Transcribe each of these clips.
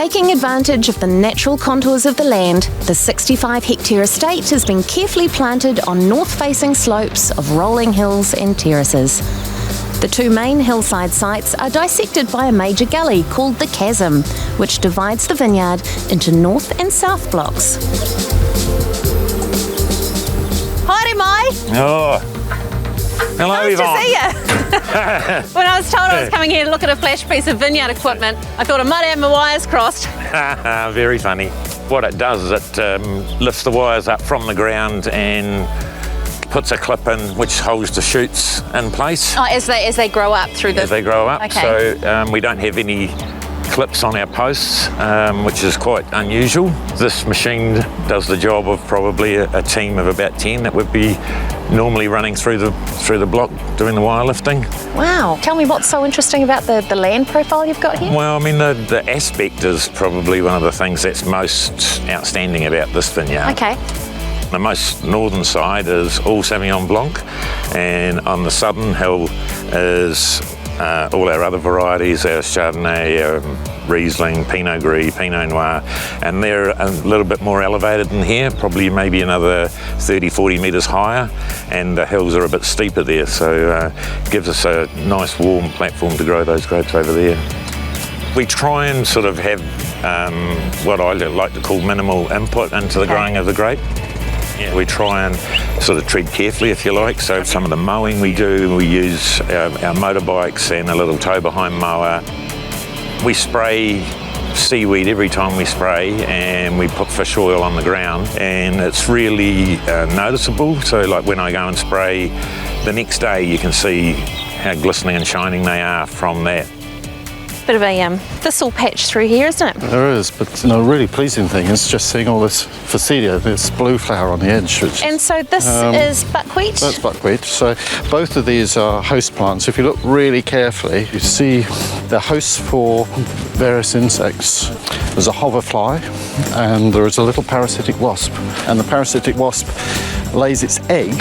Taking advantage of the natural contours of the land, the 65-hectare estate has been carefully planted on north-facing slopes of rolling hills and terraces. The two main hillside sites are dissected by a major gully called the Chasm, which divides the vineyard into north and south blocks. Hi, Mai. Oh, hello, Nice Yvonne. to see you. When I was told I was coming here to look at a flash piece of vineyard equipment, I thought I might have my wires crossed. Very funny. What it does is it lifts the wires up from the ground and puts a clip in which holds the shoots in place Oh, as they grow up through the... as they grow up. Okay. So we don't have any clips on our posts, which is quite unusual. This machine does the job of probably a team of about 10 that would be normally running through the block doing the wire lifting. Wow. Tell me what's so interesting about the land profile you've got here? Well, I mean, the aspect is probably one of the things that's most outstanding about this vineyard. Okay. The most northern side is all Sauvignon Blanc, and on the southern hill is all our other varieties, our Chardonnay, our Riesling, Pinot Grieve, Pinot Noir, and they're a little bit more elevated than here, probably maybe another 30, 40 metres higher, and the hills are a bit steeper there, so it gives us a nice warm platform to grow those grapes over there. We try and sort of have what I like to call minimal input into the growing of the grape. Yeah, we try and sort of tread carefully, if you like. So some of the mowing we do, we use our motorbikes and a little tow-behind mower. We spray seaweed every time we spray, and we put fish oil on the ground, and it's really noticeable. So like when I go and spray, the next day you can see how glistening and shining they are from that. Bit of a thistle patch through here, isn't it? There is, but the really pleasing thing is just seeing all this Phacelia, this blue flower on the edge. And so this is buckwheat? That's buckwheat. So both of these are host plants. If you look really carefully, you see they're hosts for various insects. There's a hoverfly, and there is a little parasitic wasp. And the parasitic wasp lays its egg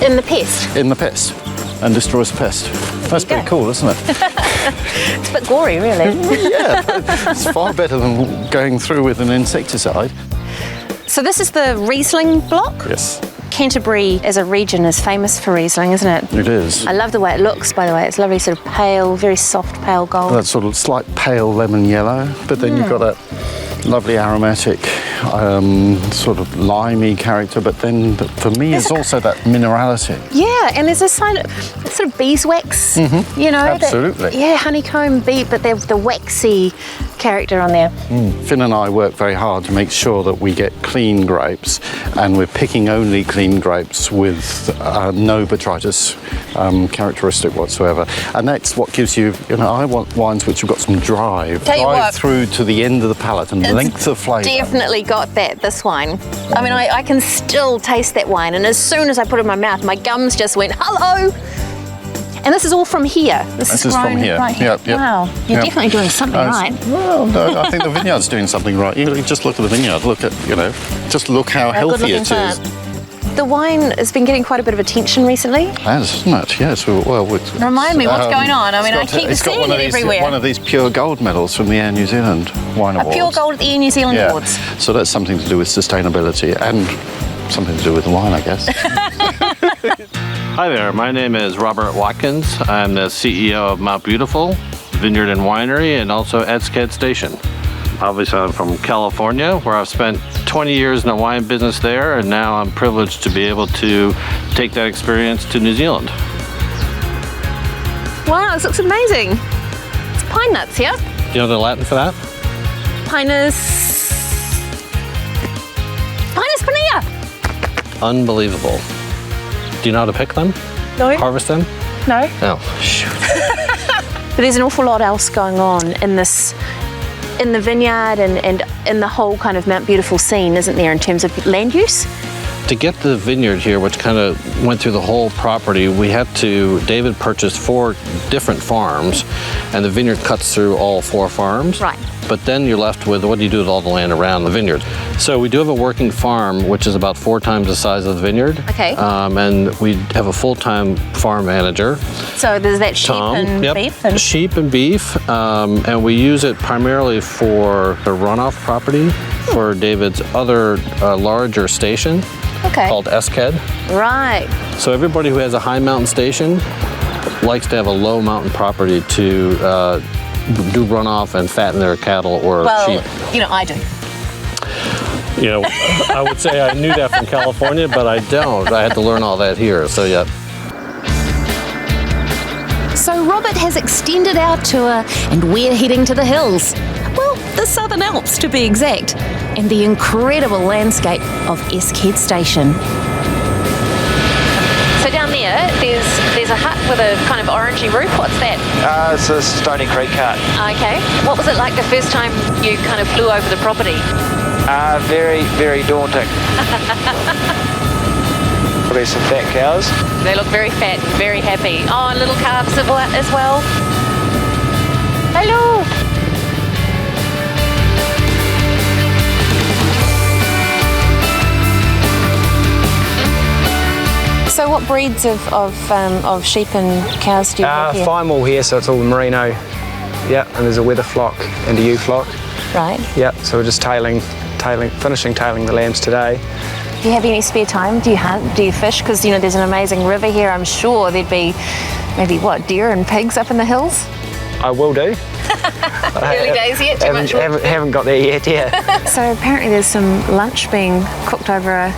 In the pest? in the pest and destroys the pest. That's pretty cool, isn't it? It's a bit gory, really. Yeah, it's far better than going through with an insecticide. So this is the Riesling block? Yes, Canterbury as a region is famous for Riesling, isn't it? it is. I love the way it looks, by the way. It's lovely, sort of pale, very soft pale gold. That sort of slight pale lemon yellow, but then you've got that lovely aromatic, sort of limey character, but then for me it's also that minerality. Yeah, and there's a sort of beeswax, you know. Absolutely. Honeycomb bee, but they're the waxy character on there. Finn and I work very hard to make sure that we get clean grapes, and we're picking only clean grapes with no botrytis characteristic whatsoever. And that's what gives you, I want wines which have got some drive through to the end of the palate and length of flavour. Definitely got that, this wine. I mean, I can still taste that wine, and as soon as I put it in my mouth, my gums just went, hello! And this is all from here? This is from here. Right here. Yep. Wow, you're definitely doing something right. Well, no, I think the vineyard's doing something right. You just look at the vineyard, just look how healthy it is. The wine has been getting quite a bit of attention recently. It has, isn't it? Yes. Remind me, what's going on? I mean, I keep seeing it everywhere. One of these pure gold medals from the Air New Zealand Wine Awards. A pure gold at the Air New Zealand Awards. So that's something to do with sustainability and something to do with the wine, I guess. Hi there, my name is Robert Watkins. I'm the CEO of Mount Beautiful Vineyard and Winery, and also Edscad Station. Obviously, I'm from California, where I've spent 20 years in the wine business there, and now I'm privileged to be able to take that experience to New Zealand. Wow, this looks amazing. It's pine nuts, yeah? Do you know the Latin for that? Pinus pinea! Unbelievable. Do you know how to pick them? No. Harvest them? No. Oh, shoot. But there's an awful lot else going on in the vineyard and in the whole kind of Mount Beautiful scene, isn't there, in terms of land use? To get the vineyard here, which kind of went through the whole property, David purchased 4 different farms, and the vineyard cuts through all 4 farms. Right. But then you're left with, what do you do with all the land around the vineyard? So we do have a working farm, which is about 4 times the size of the vineyard. Okay. And we have a full-time farm manager. So there's that sheep Tom. and Yep. beef? And Sheep and beef, and we use it primarily for the runoff property for David's other larger station okay. called SKED. Right. So everybody who has a high mountain station likes to have a low mountain property to do runoff and fatten their cattle or sheep. You know, I do. You know, I would say I knew that from California, but I don't. I had to learn all that here, so yeah. So Robert has extended our tour and we're heading to the hills. Well, the Southern Alps to be exact, and the incredible landscape of SKED Station. So down there, there's a hut with a kind of orangey roof. What's that? It's a Stony Creek hut. Okay. What was it like the first time you kind of flew over the property? Very, very daunting. Probably some fat cows. They look very fat and very happy. Oh, and little calves as well. Hello. So what breeds of sheep and cows do you have here? Fine wool here, so it's all merino. Yeah, and there's a wether flock and a ewe flock. Right. Yeah, so we're just finishing tailing the lambs today. Do you have any spare time? Do you hunt? Do you fish? Because, you know, there's an amazing river here. I'm sure there'd be maybe, deer and pigs up in the hills? I will do. Early days yet? Too much work? Haven't got there yet, yeah. So apparently there's some lunch being cooked over a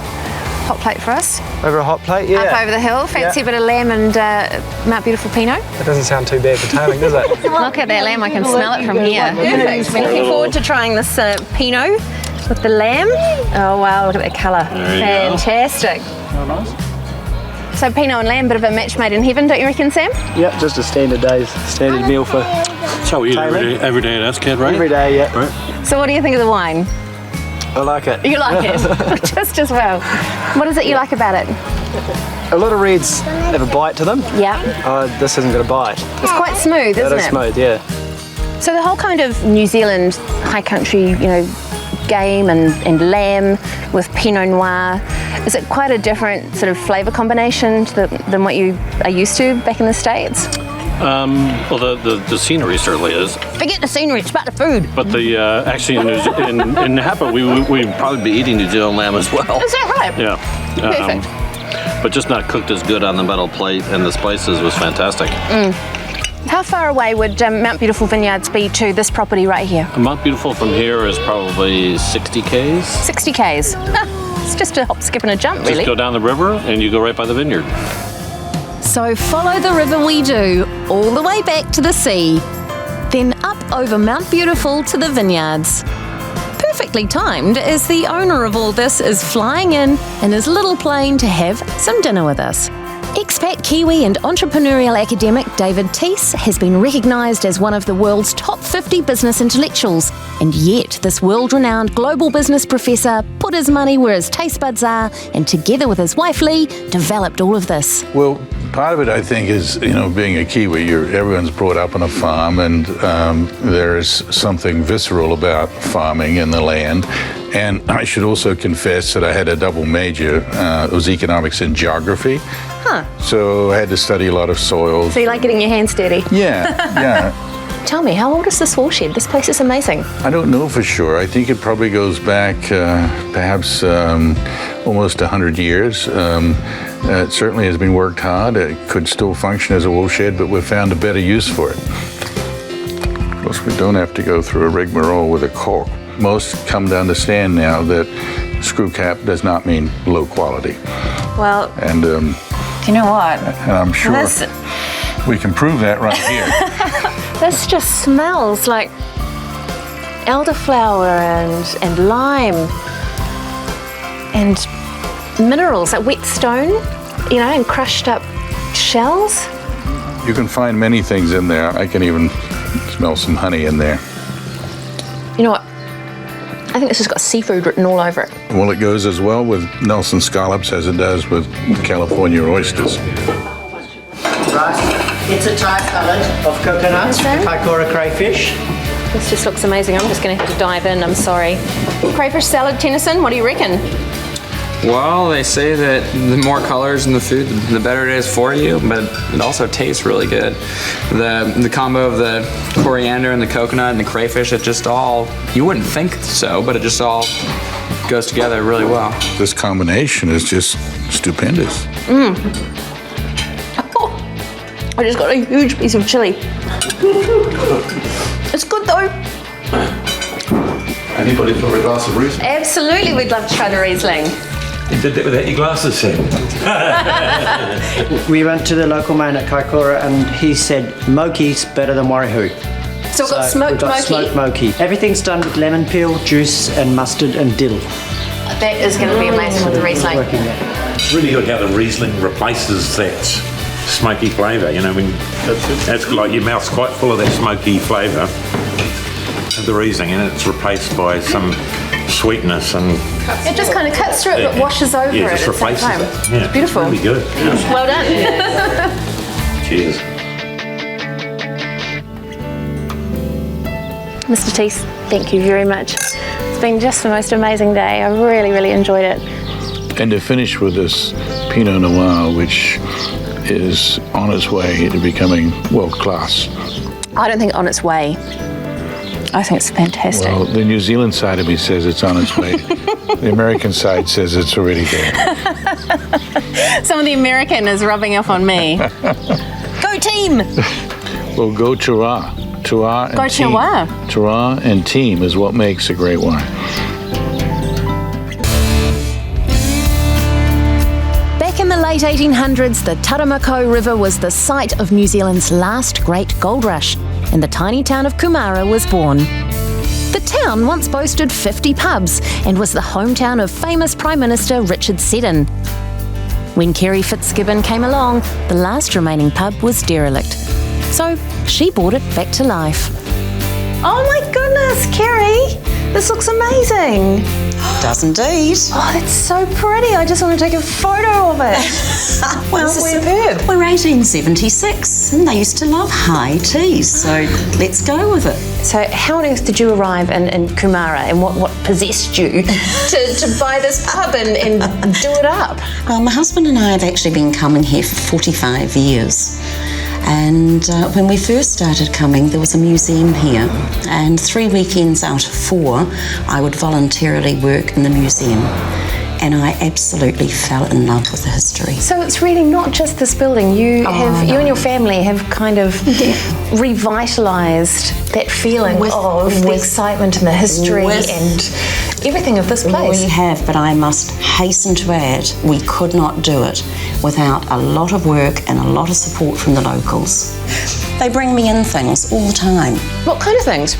hot plate for us. Over a hot plate, yeah. Up over the hill. Fancy a bit of lamb and Mount Beautiful Pinot. It doesn't sound too bad for tailing, does it? Look at that lamb. I can smell it from here. Perfect. We're looking forward to trying this Pinot with the lamb. Oh wow, look at that colour. Fantastic. Oh, nice. So Pinot and lamb, bit of a match made in heaven, don't you reckon, Sam? Yeah, just a standard meal for So we eat tailing. every day at SKED, right? Every day, yeah. Right. So what do you think of the wine? I like it. You like it? Just as well. What is it you like about it? A lot of reds have a bite to them. Yeah. This hasn't got a bite. It's quite smooth, isn't it? It is smooth, yeah. So the whole kind of New Zealand high country, you know, game and lamb with Pinot Noir, is it quite a different sort of flavour combination than what you are used to back in the States? Well, the scenery certainly is. Forget the scenery, it's about the food. But the actually in Napa, we'd probably be eating New Zealand lamb as well. Is that right? Yeah. Perfect. But just not cooked as good on the metal plate, and the spices was fantastic. How far away would Mount Beautiful Vineyards be to this property right here? Mount Beautiful from here is probably 60 k's. 60 k's. It's just a hop, skip and a jump, really. Just go down the river and you go right by the vineyard. So follow the river we do, all the way back to the sea. Then up over Mount Beautiful to the vineyards. Perfectly timed, as the owner of all this is flying in his little plane to have some dinner with us. Expat Kiwi and entrepreneurial academic David Teece has been recognised as one of the world's top 50 business intellectuals, and yet this world-renowned global business professor put his money where his taste buds are, and together with his wife Lee, developed all of this. Well, part of it, I think, is, being a Kiwi, everyone's brought up on a farm, and there is something visceral about farming and the land. And I should also confess that I had a double major. It was economics and geography. Huh. So I had to study a lot of soils. So you like getting your hands dirty? Yeah. Tell me, how old is this woolshed? This place is amazing. I don't know for sure. I think it probably goes back perhaps almost 100 years. It certainly has been worked hard. It could still function as a woolshed, but we've found a better use for it. Of course, we don't have to go through a rigmarole with a cork. Most come to understand now that screw cap does not mean low quality. Well, And do you know what? and I'm sure we can prove that right here. This just smells like elderflower and lime and minerals, like wet stone, and crushed up shells. You can find many things in there. I can even smell some honey in there. You know what? I think this has got seafood written all over it. Well, it goes as well with Nelson scallops as it does with California oysters. Rice. It's a Thai salad of coconuts, Kaikoura crayfish. This just looks amazing. I'm just going to have to dive in, I'm sorry. Crayfish salad, Tennyson, what do you reckon? Well, they say that the more colors in the food, the better it is for you, but it also tastes really good. The combo of the coriander and the coconut and the crayfish, it just all, you wouldn't think so, but it just all goes together really well. This combination is just stupendous. I just got a huge piece of chili. It's good though. Anybody for a glass of Riesling? Absolutely, we'd love to try the Riesling. You did that without your glasses, Sam. We went to the local man at Kaikoura and he said moki's better than warihu. So we've got smoked we've got moki. smoked moki. Everything's done with lemon peel, juice and mustard and dill. That is going to be amazing with the Riesling. Working there. It's really good how the Riesling replaces that smoky flavour. You know, when it's like your mouth's quite full of that smoky flavour of the Riesling, and it's replaced by some sweetness and It just kind of cuts through it but washes over yeah, it just at the same replaces time. it. Yeah, It's beautiful. Really good. Yeah. Well done. Cheers. Mr. Teece, thank you very much. It's been just the most amazing day. I really, really enjoyed it. And to finish with this Pinot Noir, which is on its way to becoming world class. I don't think on its way. I think it's fantastic. Well, the New Zealand side of me says it's on its way. The American side says it's already there. Some of the American is rubbing off on me. Go team! Well, go Terroir. Terroir and Go team. Terroir. Terroir and team is what makes a great wine. Back in the late 1800s, the Taramako River was the site of New Zealand's last great gold rush, and the tiny town of Kumara was born. The town once boasted 50 pubs and was the hometown of famous Prime Minister Richard Seddon. When Kerrie Fitzgibbon came along, the last remaining pub was derelict. So she brought it back to life. Oh my goodness, Kerrie! This looks amazing. Does indeed. Oh, it's so pretty. I just want to take a photo of it. Well, This is superb. we're 1876 and they used to love high teas, so let's go with it. So how on earth did you arrive in Kumara and what possessed you to buy this pub and do it up? Well, my husband and I have actually been coming here for 45 years. And when we first started coming, there was a museum here, and 3 weekends out of 4, I would voluntarily work in the museum. And I absolutely fell in love with the history. So it's really not just this building. You you and your family have kind of revitalised that feeling of the excitement and the history and everything of this place. We have, but I must hasten to add, we could not do it without a lot of work and a lot of support from the locals. They bring me in things all the time. What kind of things?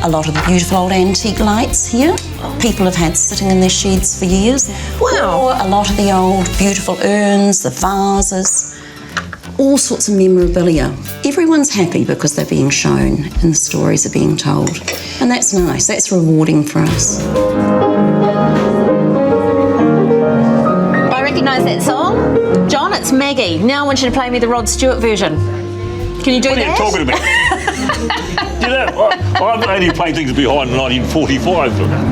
A lot of the beautiful old antique lights here. People have had sitting in their sheds for years. Wow. Or a lot of the old beautiful urns, the vases, all sorts of memorabilia. Everyone's happy because they're being shown and the stories are being told. And that's nice, that's rewarding for us. I recognise that song. John, it's Maggie. Now I want you to play me the Rod Stewart version. Can you do that? What are you talking about? You know, I've only played things behind 1945.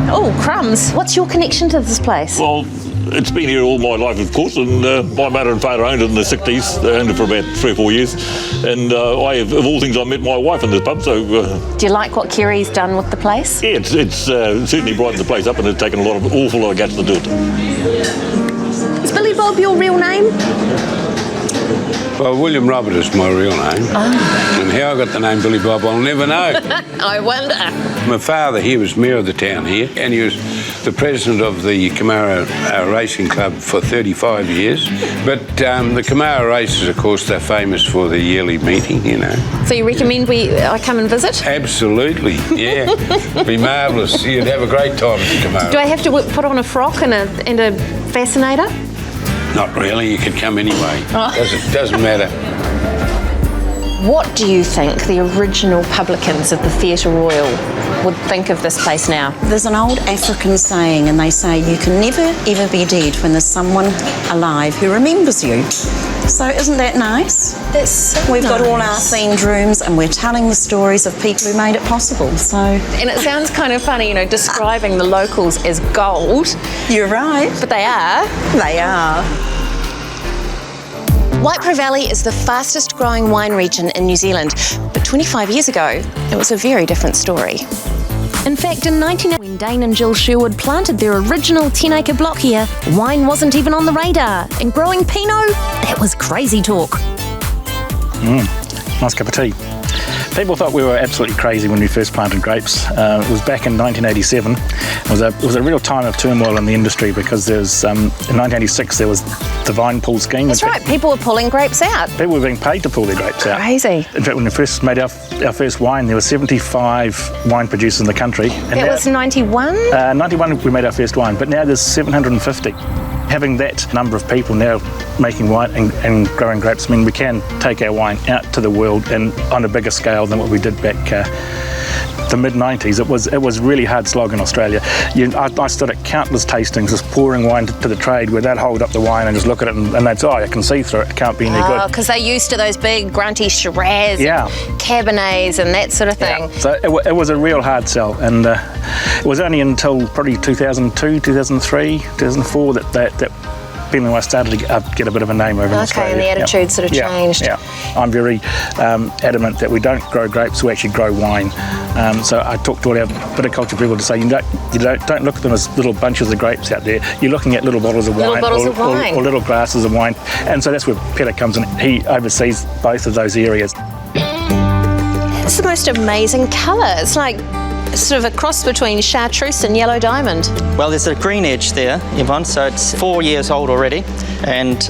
Oh, crumbs. What's your connection to this place? Well, it's been here all my life, of course, and my mother and father owned it in the 60s. They owned it for about 3 or 4 years. And of all things, I met my wife in this pub, so... Do you like what Kerrie's done with the place? Yeah, it's certainly brightened the place up, and it's taken awful lot of guts to do it. Is Billy Bob your real name? Well, William Robert is my real name. Oh. And how I got the name Billy Bob, I'll never know. I wonder. My father, he was mayor of the town here, and he was the president of the Kumara Racing Club for 35 years. But the Kumara races, of course, they're famous for the yearly meeting, you know. So you recommend I come and visit? Absolutely, yeah. Be marvellous. You'd have a great time at the Kumara. Do I have to put on a frock and a fascinator? Not really, you could come anyway. Doesn't matter. What do you think the original publicans of the Theatre Royal would think of this place now? There's an old African saying, and they say you can never ever be dead when there's someone alive who remembers you. So isn't that nice? That's so We've got nice. all our themed rooms and we're telling the stories of people who made it possible. So, And it sounds kind of funny, describing the locals as gold. You're right. But they are. They are. Waipara Valley is the fastest growing wine region in New Zealand, but 25 years ago, it was a very different story. In fact, in 1980, when Dayne and Jill Sherwood planted their original 10-acre block here, wine wasn't even on the radar, and growing Pinot, that was crazy talk. Nice cup of tea. People thought we were absolutely crazy when we first planted grapes. It was back in 1987. It was a real time of turmoil in the industry because there was, in 1986 there was the vine pool scheme. That's right, people were pulling grapes out. People were being paid to pull their grapes out. Crazy. In fact, when we first made our first wine, there were 75 wine producers in the country. And That was 91? 91 we made our first wine, but now there's 750. Having that number of people now making wine and growing grapes, we can take our wine out to the world and on a bigger scale than what we did back the mid-90s. It was really hard slog in Australia. I stood at countless tastings just pouring wine to the trade where they'd hold up the wine and just look at it and they'd say, I can see through it, it can't be any good. Because they're used to those big grunty Shiraz and Cabernets and that sort of thing. Yeah. So it was a real hard sell, and it was only until probably 2002, 2003, 2004 that Pinot Noir started to get a bit of a name over in Australia. Okay, and the attitude sort of changed. Yeah, I'm very adamant that we don't grow grapes, we actually grow wine. So I talk to all our viticulture people to say you don't look at them as little bunches of grapes out there. You're looking at little bottles of wine, or little glasses of wine, and so that's where Peter comes in. He oversees both of those areas. It's the most amazing colour. It's like sort of a cross between chartreuse and yellow diamond. Well, there's a green edge there, Yvonne, so it's 4 years old already. And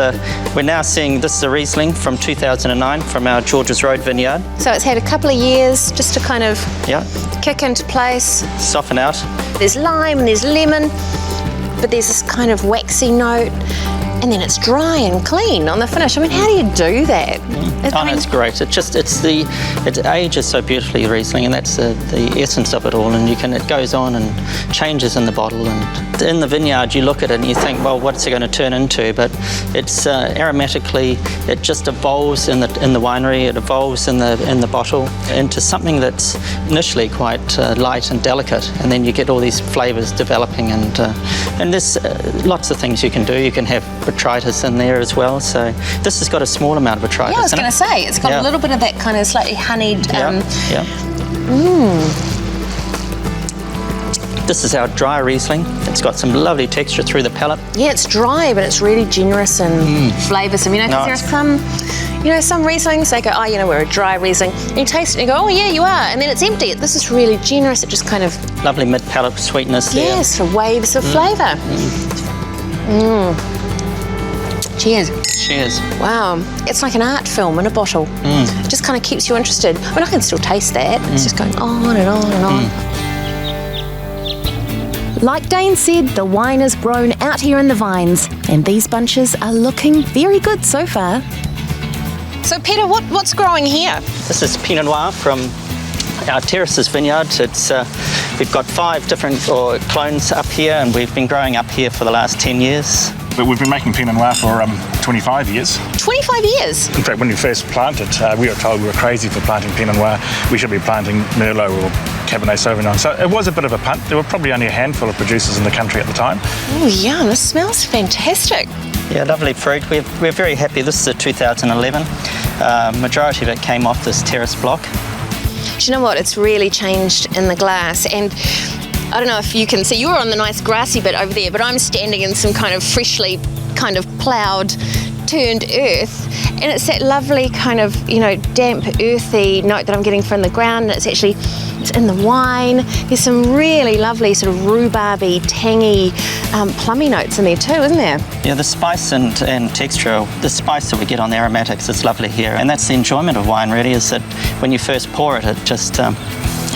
we're now seeing, this is a Riesling from 2009 from our Georges Road vineyard. So it's had a couple of years just to kind of kick into place. Soften out. There's lime and there's lemon, but there's this kind of waxy note. And then it's dry and clean on the finish. How do you do that? It's great. It ages so beautifully, Riesling, and that's the essence of it all. And it goes on and changes in the bottle. And in the vineyard, you look at it and you think, well, what's it going to turn into? But it's aromatically, it just evolves in the winery. It evolves in the bottle into something that's initially quite light and delicate, and then you get all these flavours developing. And there's lots of things you can do. You can have botrytis in there as well. So this has got a small amount of botrytis. Yeah, I was going to say, it's got a little bit of that kind of slightly honeyed. This is our dry Riesling. It's got some lovely texture through the palate. Yeah, it's dry, but it's really generous and flavoursome. Because there are some Rieslings, they go, we're a dry Riesling. And you taste it and you go, oh yeah, you are. And then it's empty. This is really generous. It just kind of... Lovely mid-palate sweetness there. Yes, waves of flavour. Cheers. Cheers. Wow, it's like an art film in a bottle. It just kind of keeps you interested. I can still taste that. It's just going on and on and on. Like Dayne said, the wine is grown out here in the vines, and these bunches are looking very good so far. So Peter, what's growing here? This is Pinot Noir from our Terraces vineyard. We've got 5 different clones up here, and we've been growing up here for the last 10 years. But we've been making Pinot Noir for 25 years. 25 years? In fact, when we first planted, we were told we were crazy for planting Pinot Noir. We should be planting Merlot or Cabernet Sauvignon. So it was a bit of a punt. There were probably only a handful of producers in the country at the time. Oh, yum. This smells fantastic. Yeah, lovely fruit. We're very happy. This is a 2011. Majority of it came off this terrace block. Do you know what? It's really changed in the glass. And I don't know if you can see, you're on the nice grassy bit over there, but I'm standing in some kind of freshly kind of ploughed, turned earth. And it's that lovely kind of, damp, earthy note that I'm getting from the ground. And it's in the wine. There's some really lovely sort of rhubarby, tangy, plummy notes in there too, isn't there? Yeah, the spice and texture, the spice that we get on the aromatics, it's lovely here. And that's the enjoyment of wine really, is that when you first pour it, it just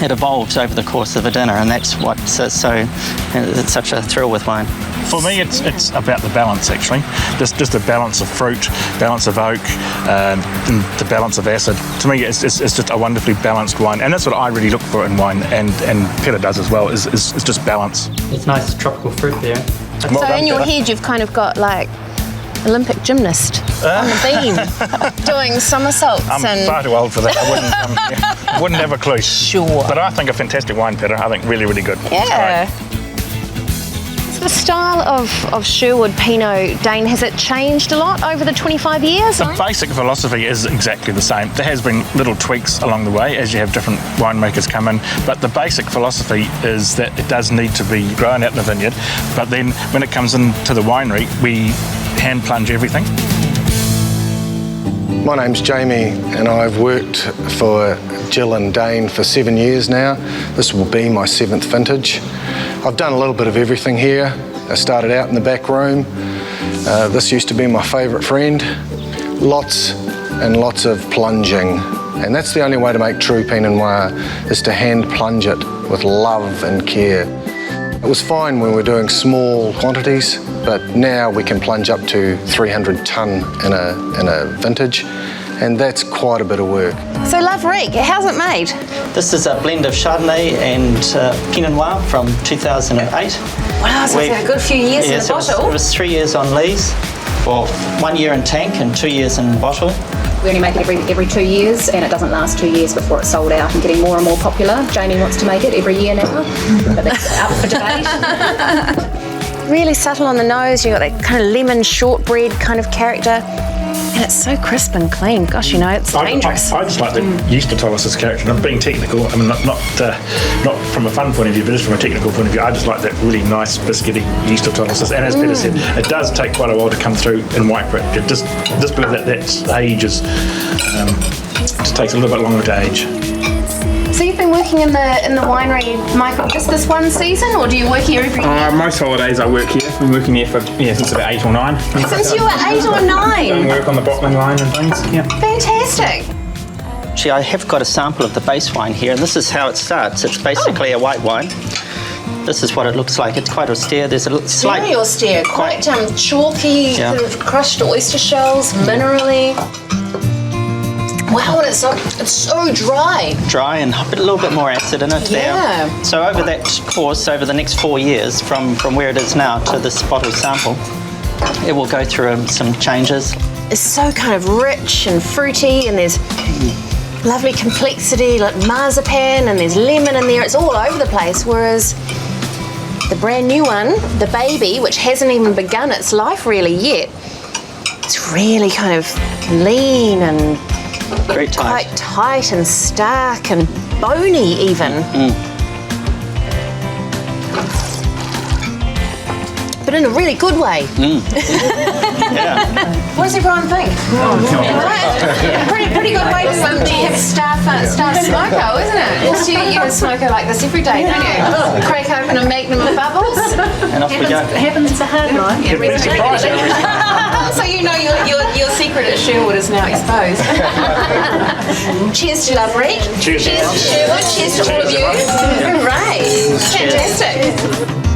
it evolves over the course of a dinner, and that's what's it's such a thrill with wine. For me, it's about the balance, actually. Just the balance of fruit, balance of oak, and the balance of acid. To me, it's just a wonderfully balanced wine, and that's what I really look for in wine, and Peter does as well, is just balance. It's nice tropical fruit there. So in your head, you've kind of got like Olympic gymnast on the beam doing somersaults. I'm far too old for that. I wouldn't have a clue. Sure. But I think a fantastic wine, Peter. I think really, really good. Yeah. So the style of Sherwood Pinot, Dayne, has it changed a lot over the 25 years? The basic philosophy is exactly the same. There has been little tweaks along the way as you have different winemakers come in, but the basic philosophy is that it does need to be grown out in the vineyard, but then when it comes into the winery, we hand plunge everything. My name's Jamie and I've worked for Jill and Dayne for 7 years now. This will be my 7th vintage. I've done a little bit of everything here. I started out in the back room. This used to be my favourite friend. Lots and lots of plunging. And that's the only way to make true Pinot Noir, is to hand plunge it with love and care. It was fine when we were doing small quantities, but now we can plunge up to 300 tonne in a vintage, and that's quite a bit of work. So Laverick, how's it made? This is a blend of Chardonnay and Pinot Noir from 2008. Wow, so it's a good few years in the bottle. It was 3 years on lees, well, 1 year in tank and 2 years in bottle. We only make it every 2 years, and it doesn't last 2 years before it's sold out and getting more and more popular. Jamie wants to make it every year now, but that's up for debate. Really subtle on the nose. You've got that kind of lemon shortbread kind of character. And it's so crisp and clean. Gosh, it's dangerous. I just like the yeast autolysis character. Not being technical, I mean, not from a fun point of view, but just from a technical point of view, I just like that really nice biscuity yeast autolysis. And as Peter said, it does take quite a while to come through in white brick. It just believe that age is just takes a little bit longer to age. So you've been working in the winery, Michael, just this one season, or do you work here every year? Most holidays I work here. I've been working here for since about 8 or 9. Since you were 8 or 9? Doing work on the bottling line and things. Yeah. Fantastic. Actually, I have got a sample of the base wine here, and this is how it starts. It's basically a white wine. This is what it looks like. It's quite austere. There's a slight... Very austere, quite chalky, sort of crushed oyster shells, minerally. Wow, and it's so dry. Dry and a little bit more acid in it there. So over that course, over the next 4 years, from where it is now to this bottle sample, it will go through some changes. It's so kind of rich and fruity, and there's lovely complexity, like marzipan, and there's lemon in there. It's all over the place, whereas the brand new one, the baby, which hasn't even begun its life really yet, it's really kind of lean and very tight. Quite tight and stark and bony even. But in a really good way. Yeah. What does everyone think? Pretty good way to have a staff smoko, isn't it? You have a smoko like this every day, don't you? Crack open a magnum of bubbles. And off we go. Happens it's a hard life. So you know your secret at Sherwood is now exposed. Cheers to Laverick. Cheers to Sherwood. Cheers to all of you. Hooray. Fantastic.